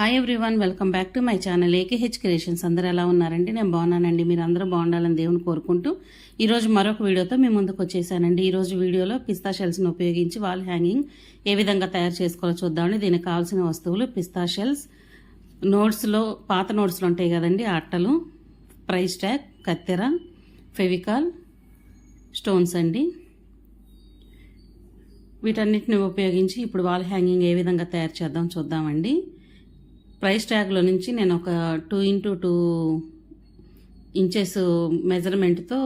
Hi everyone, welcome back to my channel AKH creations. అందరూ ఎలా ఉన్నారండి? నేను బాగున్నానండి. మీరు అందరూ బాగుండాలని దేవుని కోరుకుంటూ ఈరోజు మరొక వీడియోతో మీ ముందుకు వచ్చేసానండి. ఈరోజు వీడియోలో పిస్తా షెల్స్ను ఉపయోగించి వాల్ హ్యాంగింగ్ ఏ విధంగా తయారు చేసుకోవాలో చూద్దామండి. దీనికి కావాల్సిన వస్తువులు పిస్తా షెల్స్, నోట్స్లో పాత నోట్స్లు ఉంటాయి కదండి, అట్టలు, ప్రైస్ ట్యాగ్, కత్తెర, ఫెవికాల్, స్టోన్స్ అండి. వీటన్నిటిని ఉపయోగించి ఇప్పుడు వాల్ హ్యాంగింగ్ ఏ విధంగా తయారు చేద్దాం చూద్దామండి. ప్రైస్ ట్యాగ్లో నుంచి నేను ఒక 2x2 ఇంచెస్ మెజర్మెంట్తో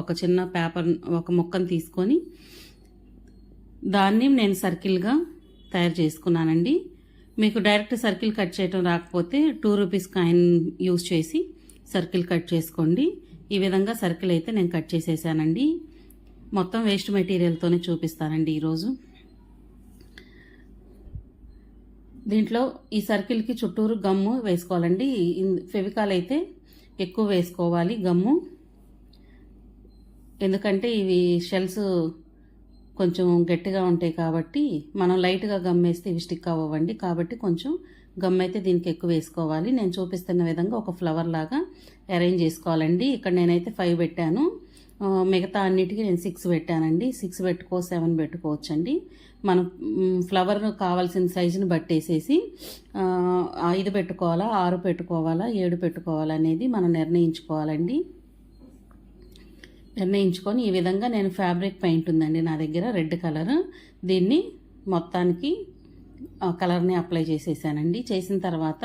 ఒక చిన్న పేపర్, ఒక ముక్కను తీసుకొని దాన్ని నేను సర్కిల్గా తయారు చేసుకున్నానండి. మీకు డైరెక్ట్ సర్కిల్ కట్ చేయడం రాకపోతే 2 రూపీస్ కాయిన్ యూజ్ చేసి సర్కిల్ కట్ చేసుకోండి. ఈ విధంగా సర్కిల్ అయితే నేను కట్ చేసేసానండి. మొత్తం వేస్ట్ మెటీరియల్తోనే చూపిస్తానండి ఈరోజు. దీంట్లో ఈ సర్కిల్కి చుట్టూరు గమ్ము వేసుకోవాలండి. ఫెవికాల్ అయితే ఎక్కువ వేసుకోవాలి గమ్ము, ఎందుకంటే ఇవి షెల్స్ కొంచెం గట్టిగా ఉంటాయి కాబట్టి మనం లైట్గా గమ్ వేస్తే ఇవి స్టిక్ అవ్వండి. కాబట్టి కొంచెం గమ్ అయితే దీనికి ఎక్కువ వేసుకోవాలి. నేను చూపిస్తున్న విధంగా ఒక ఫ్లవర్ లాగా అరేంజ్ చేసుకోవాలండి. ఇక్కడ నేనైతే 5 పెట్టాను, మిగతా అన్నిటికీ నేను 6 పెట్టానండి. 6 పెట్టుకో, 7 పెట్టుకోవచ్చండి. మనం ఫ్లవర్ కావాల్సిన సైజుని బట్టేసేసి 5 పెట్టుకోవాలా, 6 పెట్టుకోవాలా, 7 పెట్టుకోవాలా అనేది మనం నిర్ణయించుకోవాలండి. నిర్ణయించుకొని ఈ విధంగా నేను ఫ్యాబ్రిక్ పెయింట్ ఉందండి నా దగ్గర, రెడ్ కలర్. దీన్ని మొత్తానికి కలర్ని అప్లై చేసేసానండి. చేసిన తర్వాత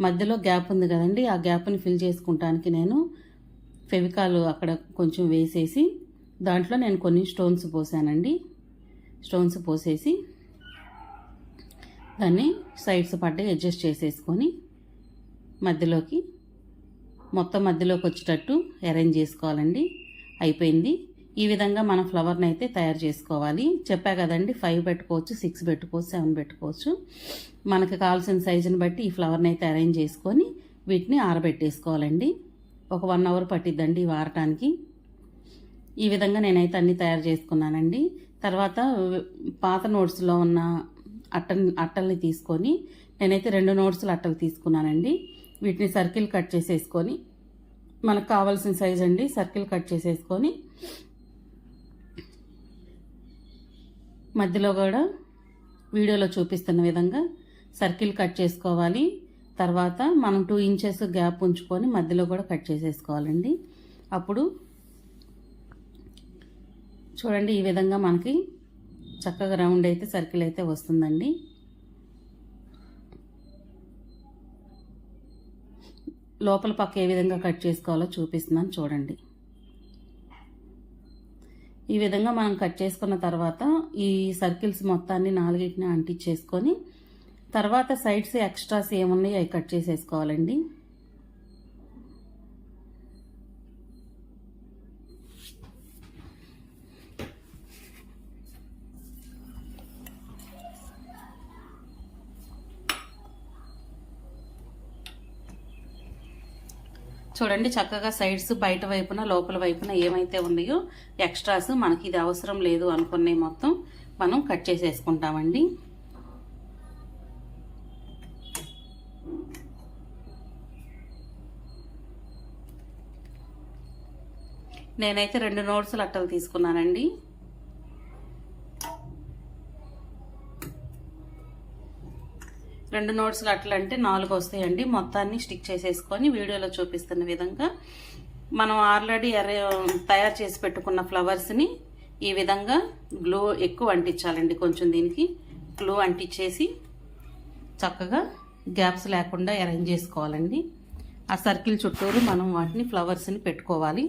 మధ్యలో గ్యాప్ ఉంది కదండి, ఆ గ్యాప్ని ఫిల్ చేసుకుంటానికి నేను ఫెవికాల్ అక్కడ కొంచెం వేసేసి దాంట్లో నేను కొన్ని స్టోన్స్ పోసానండి. స్టోన్స్ పోసేసి దాన్ని సైడ్స్ పడ్డ అడ్జస్ట్ చేసేసుకొని మధ్యలోకి మొత్తం మధ్యలోకి వచ్చేటట్టు అరేంజ్ చేసుకోవాలండి. అయిపోయింది. ఈ విధంగా మనం ఫ్లవర్ని అయితే తయారు చేసుకోవాలి. చెప్పా కదండి, 5 పెట్టుకోవచ్చు, 6 పెట్టుకోవచ్చు, 7 పెట్టుకోవచ్చు. మనకు కావాల్సిన సైజుని బట్టి ఈ ఫ్లవర్ని అయితే అరేంజ్ చేసుకొని వీటిని ఆరబెట్టేసుకోవాలండి. ఒక 1 అవర్ పట్టిద్దండి వారటానికి. ఈ విధంగా నేనైతే అన్నీ తయారు చేసుకున్నానండి. తర్వాత పాత నోట్స్లో ఉన్న అట్టల్ని తీసుకొని నేనైతే 2 నోట్స్ల అట్టలు తీసుకున్నానండి. వీటిని సర్కిల్ కట్ చేసేసుకొని మనకు కావాల్సిన సైజ్ అండి సర్కిల్ కట్ చేసేసుకొని మధ్యలో కూడా వీడియోలో చూపిస్తున్న విధంగా సర్కిల్ కట్ చేసుకోవాలి. తర్వాత మనం 2 ఇంచెస్ గ్యాప్ ఉంచుకొని మధ్యలో కూడా కట్ చేసేసుకోవాలండి. అప్పుడు చూడండి, ఈ విధంగా మనకి చక్కగా రౌండ్ అయితే సర్కిల్ అయితే వస్తుందండి. లోపల పక్క ఏ విధంగా కట్ చేసుకోవాలో చూపిస్తున్నాను చూడండి. ఈ విధంగా మనం కట్ చేసుకున్న తర్వాత ఈ సర్కిల్స్ మొత్తాన్ని 4ని అంటించేసుకొని తర్వాత సైడ్స్ ఎక్స్ట్రాస్ ఏమున్నాయో అవి కట్ చేసేసుకోవాలండి. చూడండి, చక్కగా సైడ్స్ బయట వైపున లోపల వైపున ఏమైతే ఉన్నాయో ఎక్స్ట్రాస్ మనకి ఇది అవసరం లేదు అనుకునే మొత్తం మనం కట్ చేసేసుకుంటామండి. నేనైతే 2 నోట్స్ల అట్టలు తీసుకున్నానండి. రెండు నోట్స్ల అట్టలు అంటే 4 వస్తాయండి. మొత్తాన్ని స్టిక్ చేసేసుకొని వీడియోలో చూపిస్తున్న విధంగా మనం ఆల్రెడీ తయారు చేసి పెట్టుకున్న ఫ్లవర్స్ని ఈ విధంగా గ్లూ ఎక్కువ అంటించాలండి. కొంచెం దీనికి గ్లూ అంటించేసి చక్కగా గ్యాప్స్ లేకుండా అరేంజ్ చేసుకోవాలండి. ఆ సర్కిల్ చుట్టూరు మనం వాటిని ఫ్లవర్స్ని పెట్టుకోవాలి.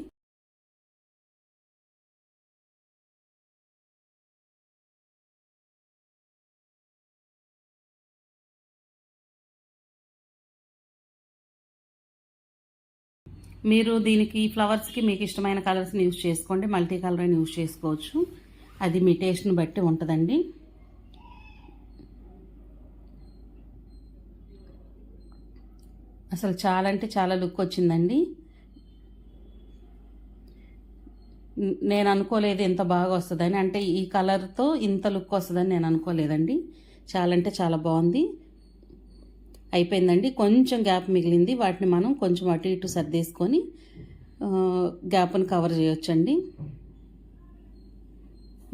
మీరు దీనికి ఫ్లవర్స్కి మీకు ఇష్టమైన కలర్స్ని యూజ్ చేసుకోండి, మల్టీ కలర్ అని యూజ్ చేసుకోవచ్చు. అది మీ టేస్ట్ని బట్టి ఉంటుందండి. అసలు చాలా అంటే చాలా లుక్ వచ్చిందండి. నేను అనుకోలేదు ఇంత బాగా వస్తుందని, అంటే ఈ కలర్తో ఇంత లుక్ వస్తుందని నేను అనుకోలేదండి. చాలా అంటే చాలా బాగుంది. అయిపోయిందండి. కొంచెం గ్యాప్ మిగిలింది, వాటిని మనం కొంచెం అటు ఇటు సర్దేసుకొని గ్యాప్ని కవర్ చేయొచ్చండి.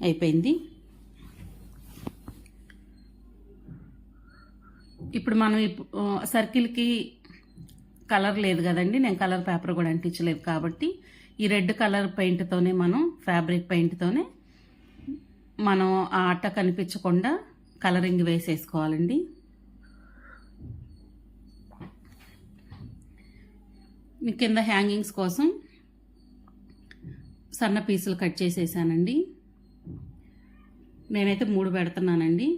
అయిపోయింది. ఇప్పుడు మనం సర్కిల్కి కలర్ లేదు కదండి, నేను కలర్ పేపర్ కూడా అంటించలేదు కాబట్టి ఈ రెడ్ కలర్ పెయింట్తోనే మనం ఫ్యాబ్రిక్ పెయింట్తోనే మనం ఆ అట్ట కనిపించకుండా కలరింగ్ వేసేసుకోవాలండి. కింద హ్యాంగింగ్స్ కోసం సన్న పీసులు కట్ చేసేసానండి. నేనైతే 3 పెడుతున్నానండి.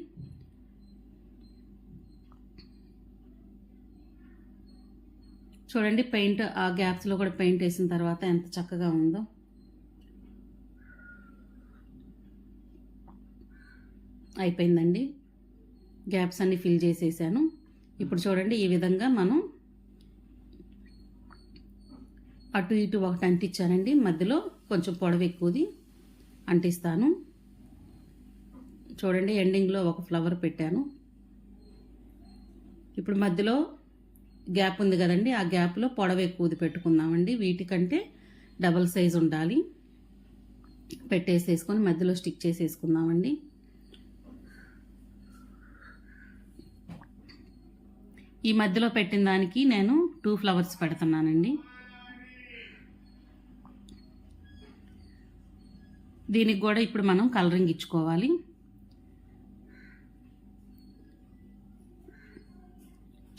చూడండి పెయింట్ ఆ గ్యాప్స్లో కూడా పెయింట్ వేసిన తర్వాత ఎంత చక్కగా ఉందో. అయిపోయిందండి, గ్యాప్స్ అన్ని ఫిల్ చేసేసాను. ఇప్పుడు చూడండి ఈ విధంగా మనం అటు ఇటు ఒకటి అంటించానండి, మధ్యలో కొంచెం పొడవు ఎక్కువది అంటిస్తాను. చూడండి ఎండింగ్లో ఒక ఫ్లవర్ పెట్టాను. ఇప్పుడు మధ్యలో గ్యాప్ ఉంది కదండి, ఆ గ్యాప్లో పొడవు ఎక్కువది పెట్టుకుందామండి. వీటికంటే డబల్ సైజ్ ఉండాలి. పెట్టేసేసుకొని మధ్యలో స్టిక్ చేసేసుకుందామండి. ఈ మధ్యలో పెట్టిన దానికి నేను 2 ఫ్లవర్స్ పెడుతున్నానండి. దీనికి కూడా ఇప్పుడు మనం కలరింగ్ ఇచ్చుకోవాలి.